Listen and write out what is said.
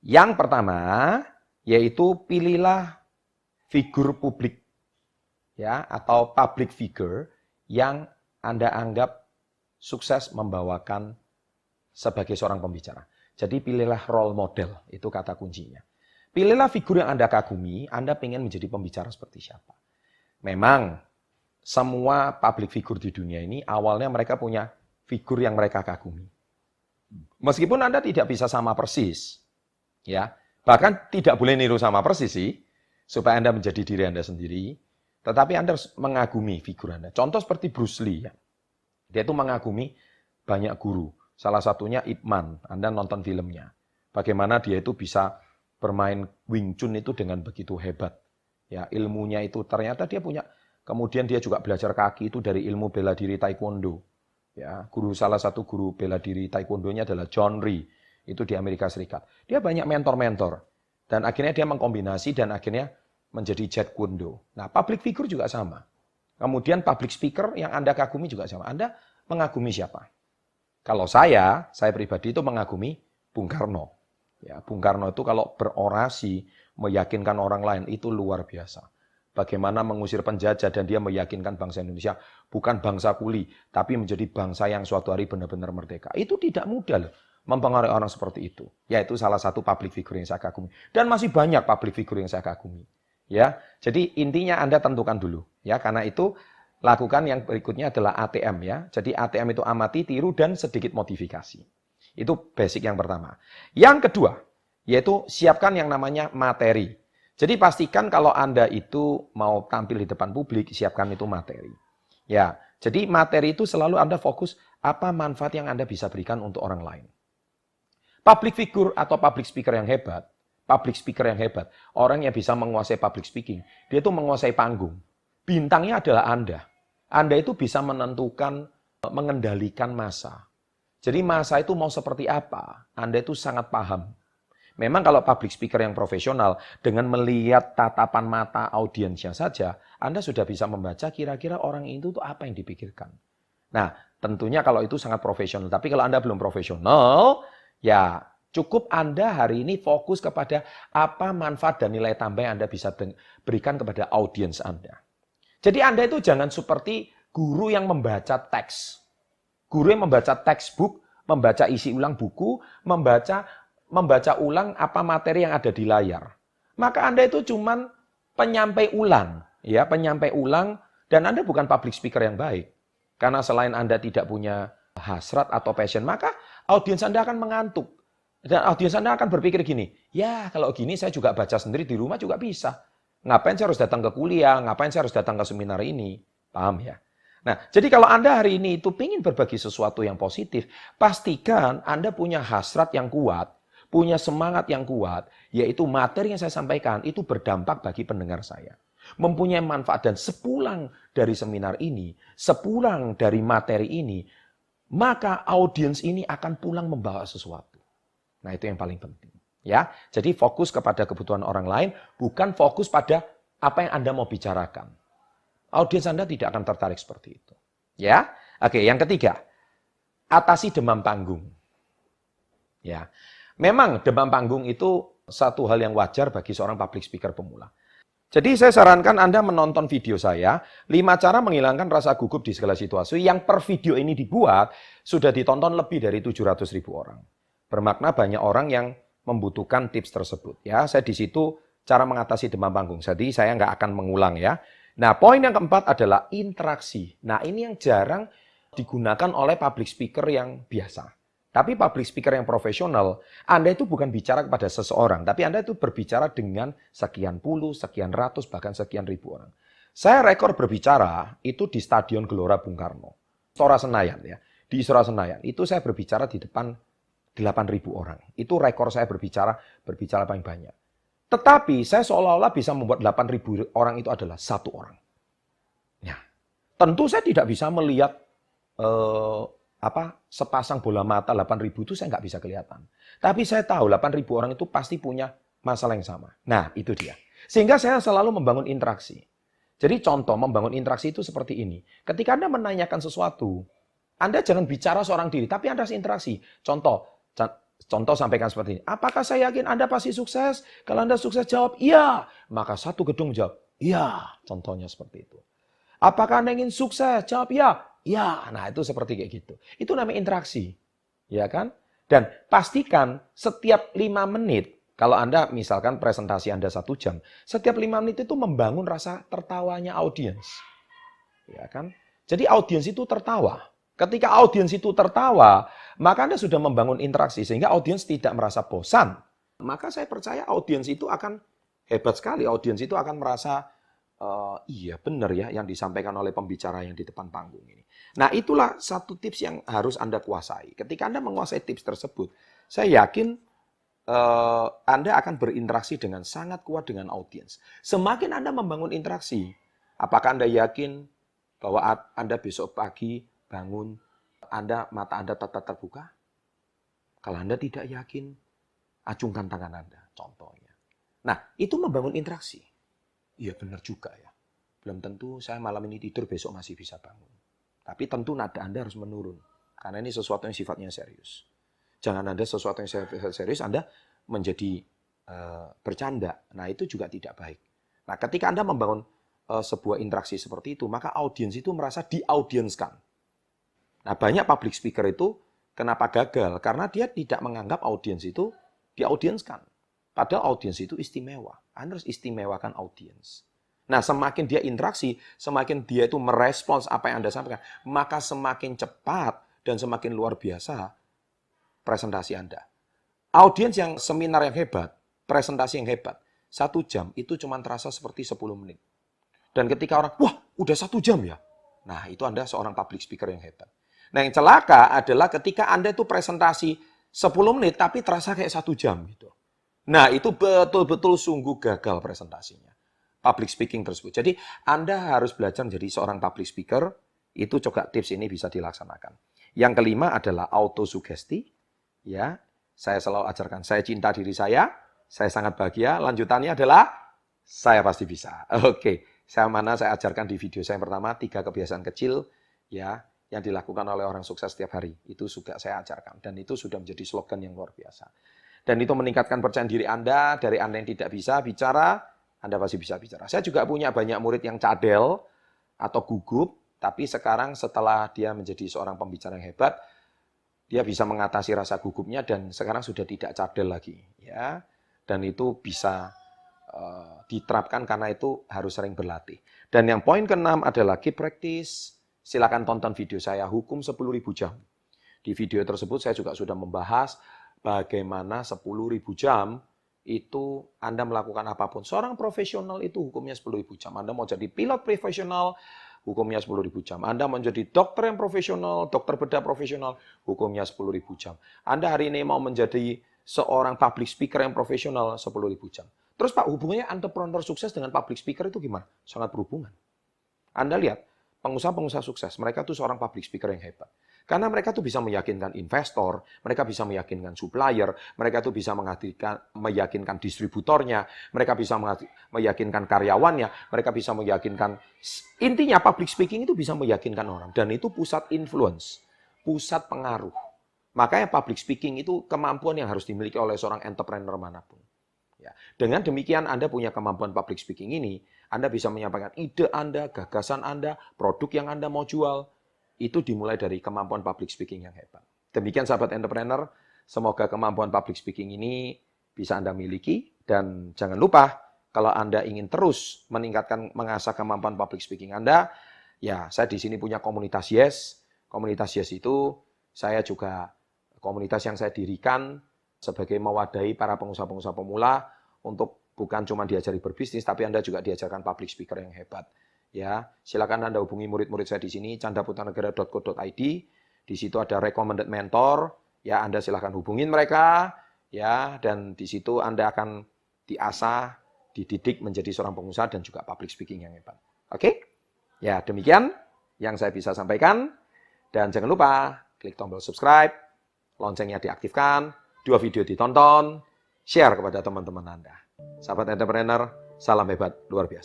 Yang pertama, yaitu pilihlah figur publik, ya, atau public figure yang Anda anggap sukses membawakan sebagai seorang pembicara. Jadi pilihlah role model, itu kata kuncinya. Pilihlah figur yang Anda kagumi, Anda ingin menjadi pembicara seperti siapa. Memang semua public figure di dunia ini awalnya mereka punya figur yang mereka kagumi. Meskipun Anda tidak bisa sama persis, ya, bahkan tidak boleh niru sama persis sih, supaya Anda menjadi diri Anda sendiri, tetapi Anda harus mengagumi figur Anda. Contoh seperti Bruce Lee, ya. Dia itu mengagumi banyak guru. Salah satunya Ip Man, Anda nonton filmnya. Bagaimana dia itu bisa bermain Wing Chun itu dengan begitu hebat. Ya, ilmunya itu ternyata dia punya. Kemudian dia juga belajar kaki itu dari ilmu bela diri Taekwondo. Ya, salah satu guru bela diri Taekwondo-nya adalah John Rhee. Itu di Amerika Serikat. Dia banyak mentor-mentor. Dan akhirnya dia mengkombinasi dan akhirnya menjadi Jeet Kune Do. Nah, public figure juga sama. Kemudian public speaker yang Anda kagumi juga sama. Anda mengagumi siapa? Kalau saya pribadi itu mengagumi Bung Karno. Ya, Bung Karno itu kalau berorasi, meyakinkan orang lain, itu luar biasa. Bagaimana mengusir penjajah dan dia meyakinkan bangsa Indonesia bukan bangsa kuli, tapi menjadi bangsa yang suatu hari benar-benar merdeka. Itu tidak mudah loh, mempengaruhi orang seperti itu. Yaitu salah satu public figure yang saya kagumi. Dan masih banyak public figure yang saya kagumi. Ya, jadi intinya Anda tentukan dulu. Ya, karena itu lakukan yang berikutnya adalah ATM ya. Jadi ATM itu amati, tiru, dan sedikit modifikasi. Itu basic yang pertama. Yang kedua, yaitu siapkan yang namanya materi. Jadi pastikan kalau Anda itu mau tampil di depan publik, siapkan itu materi. Ya, jadi materi itu selalu Anda fokus apa manfaat yang Anda bisa berikan untuk orang lain. Public figure atau public speaker yang hebat, orang yang bisa menguasai public speaking, dia itu menguasai panggung. Bintangnya adalah Anda. Anda itu bisa menentukan, mengendalikan massa. Jadi massa itu mau seperti apa, Anda itu sangat paham. Memang kalau public speaker yang profesional, dengan melihat tatapan mata audiensnya saja, Anda sudah bisa membaca kira-kira orang itu tuh apa yang dipikirkan. Nah, tentunya kalau itu sangat profesional. Tapi kalau Anda belum profesional, ya cukup Anda hari ini fokus kepada apa manfaat dan nilai tambah yang Anda bisa berikan kepada audiens Anda. Jadi Anda itu jangan seperti guru yang membaca teks. Guru yang membaca textbook, membaca isi ulang buku, membaca ulang apa materi yang ada di layar. Maka Anda itu cuman penyampai ulang, ya, penyampai ulang, dan Anda bukan public speaker yang baik. Karena selain Anda tidak punya hasrat atau passion, maka audiens Anda akan mengantuk. Dan audiens Anda akan berpikir gini, ya kalau gini saya juga baca sendiri di rumah juga bisa. Ngapain saya harus datang ke kuliah, ngapain saya harus datang ke seminar ini? Paham ya? Nah, jadi kalau Anda hari ini itu ingin berbagi sesuatu yang positif, pastikan Anda punya hasrat yang kuat, punya semangat yang kuat, yaitu materi yang saya sampaikan itu berdampak bagi pendengar saya. Mempunyai manfaat dan sepulang dari seminar ini, sepulang dari materi ini, maka audiens ini akan pulang membawa sesuatu. Nah, itu yang paling penting. Ya, jadi fokus kepada kebutuhan orang lain, bukan fokus pada apa yang Anda mau bicarakan. Audiens Anda tidak akan tertarik seperti itu. Ya, oke. Yang ketiga, atasi demam panggung. Ya, memang demam panggung itu satu hal yang wajar bagi seorang public speaker pemula. Jadi saya sarankan Anda menonton video saya, 5 cara menghilangkan rasa gugup di segala situasi, yang per video ini dibuat, sudah ditonton lebih dari 700.000 orang. Bermakna banyak orang yang membutuhkan tips tersebut. Ya, saya di situ cara mengatasi demam panggung. Jadi saya nggak akan mengulang ya. Nah, poin yang keempat adalah interaksi. Nah, ini yang jarang digunakan oleh public speaker yang biasa. Tapi public speaker yang profesional, Anda itu bukan bicara kepada seseorang, tapi Anda itu berbicara dengan sekian puluh, sekian ratus, bahkan sekian ribu orang. Saya rekor berbicara itu di Stadion Gelora Bung Karno, Istora Senayan ya. Di Istora Senayan itu saya berbicara di depan 8.000 orang. Itu rekor saya berbicara paling banyak. Tetapi saya seolah-olah bisa membuat 8.000 orang itu adalah satu orang. Ya, tentu saya tidak bisa melihat sepasang bola mata 8.000 itu saya nggak bisa kelihatan. Tapi saya tahu 8.000 orang itu pasti punya masalah yang sama. Nah, itu dia. Sehingga saya selalu membangun interaksi. Jadi contoh membangun interaksi itu seperti ini. Ketika Anda menanyakan sesuatu, Anda jangan bicara seorang diri, tapi Anda harus interaksi. Contoh, Contoh sampaikan seperti ini. Apakah saya yakin Anda pasti sukses? Kalau Anda sukses jawab iya. Maka satu gedung jawab iya. Contohnya seperti itu. Apakah Anda ingin sukses? Jawab iya. Ya, nah itu seperti kayak gitu. Itu namanya interaksi. Ya kan? Dan pastikan setiap 5 menit, kalau Anda misalkan presentasi Anda 1 jam, setiap 5 menit itu membangun rasa tertawanya audiens. Ya kan? Jadi audiens itu tertawa. Ketika audiens itu tertawa, maka Anda sudah membangun interaksi sehingga audiens tidak merasa bosan. Maka saya percaya audiens itu akan hebat sekali. Audiens itu akan merasa iya benar ya yang disampaikan oleh pembicara yang di depan panggung ini. Nah, itulah satu tips yang harus Anda kuasai. Ketika Anda menguasai tips tersebut, saya yakin Anda akan berinteraksi dengan sangat kuat dengan audiens. Semakin Anda membangun interaksi, apakah Anda yakin bahwa Anda besok pagi bangun, mata Anda tetap terbuka? Kalau Anda tidak yakin, acungkan tangan Anda, contohnya. Nah, itu membangun interaksi. Iya benar juga ya. Belum tentu saya malam ini tidur, besok masih bisa bangun. Tapi tentu nada Anda harus menurun. Karena ini sesuatu yang sifatnya serius. Jangan Anda sesuatu yang serius, Anda menjadi bercanda. Nah, itu juga tidak baik. Nah, ketika Anda membangun sebuah interaksi seperti itu, maka audiens itu merasa diaudienskan. Nah, banyak public speaker itu kenapa gagal? Karena dia tidak menganggap audiens itu diaudienskan. Padahal audiens itu istimewa. Anda harus istimewakan audiens. Nah, semakin dia interaksi, semakin dia itu merespons apa yang Anda sampaikan, maka semakin cepat dan semakin luar biasa presentasi Anda. Audiens yang seminar yang hebat, presentasi yang hebat, 1 jam itu cuma terasa seperti 10 menit. Dan ketika orang, wah udah 1 jam ya? Nah, itu Anda seorang public speaker yang hebat. Nah, yang celaka adalah ketika Anda itu presentasi 10 menit, tapi terasa kayak 1 jam gitu. Nah, itu betul-betul sungguh gagal presentasinya. Public speaking tersebut. Jadi, Anda harus belajar menjadi seorang public speaker. Itu coba tips ini bisa dilaksanakan. Yang kelima adalah autosugesti. Ya, saya selalu ajarkan, saya cinta diri saya sangat bahagia. Lanjutannya adalah, saya pasti bisa. Oke, saya ajarkan di video saya yang pertama, 3 kebiasaan kecil ya yang dilakukan oleh orang sukses setiap hari. Itu juga saya ajarkan. Dan itu sudah menjadi slogan yang luar biasa. Dan itu meningkatkan percaya diri Anda. Dari Anda yang tidak bisa bicara, Anda pasti bisa bicara. Saya juga punya banyak murid yang cadel atau gugup. Tapi sekarang setelah dia menjadi seorang pembicara yang hebat, dia bisa mengatasi rasa gugupnya dan sekarang sudah tidak cadel lagi. Ya. Dan itu bisa diterapkan karena itu harus sering berlatih. Dan yang poin ke-6 adalah keep practice. Silakan tonton video saya, Hukum 10.000 Jam. Di video tersebut saya juga sudah membahas bagaimana 10.000 jam itu Anda melakukan apapun. Seorang profesional itu hukumnya 10.000 jam. Anda mau jadi pilot profesional, hukumnya 10.000 jam. Anda mau jadi dokter yang profesional, dokter bedah profesional, hukumnya 10.000 jam. Anda hari ini mau menjadi seorang public speaker yang profesional, 10.000 jam. Terus Pak, hubungannya entrepreneur sukses dengan public speaker itu gimana? Sangat berhubungan. Anda lihat, pengusaha-pengusaha sukses, mereka tuh seorang public speaker yang hebat. Karena mereka tuh bisa meyakinkan investor, mereka bisa meyakinkan supplier, mereka tuh bisa meyakinkan distributornya, mereka bisa meyakinkan karyawannya, mereka bisa meyakinkan, intinya public speaking itu bisa meyakinkan orang. Dan itu pusat influence, pusat pengaruh. Makanya public speaking itu kemampuan yang harus dimiliki oleh seorang entrepreneur manapun. Ya. Dengan demikian Anda punya kemampuan public speaking ini, Anda bisa menyampaikan ide Anda, gagasan Anda, produk yang Anda mau jual, itu dimulai dari kemampuan public speaking yang hebat. Demikian sahabat entrepreneur, semoga kemampuan public speaking ini bisa Anda miliki. Dan jangan lupa, kalau Anda ingin terus mengasah kemampuan public speaking Anda, ya saya di sini punya komunitas Yes. Komunitas Yes itu, saya juga komunitas yang saya dirikan sebagai mewadahi para pengusaha-pengusaha pemula untuk bukan cuma diajari berbisnis, tapi Anda juga diajarkan public speaker yang hebat. Ya, silakan Anda hubungi murid-murid saya di sini, candaputanegara.co.id. Di situ ada recommended mentor. Ya, Anda silakan hubungin mereka. Ya, dan di situ Anda akan diasah, dididik menjadi seorang pengusaha dan juga public speaking yang hebat. Oke? Ya, demikian yang saya bisa sampaikan. Dan jangan lupa klik tombol subscribe, loncengnya diaktifkan, 2 video ditonton, share kepada teman-teman Anda. Sahabat entrepreneur, salam hebat luar biasa.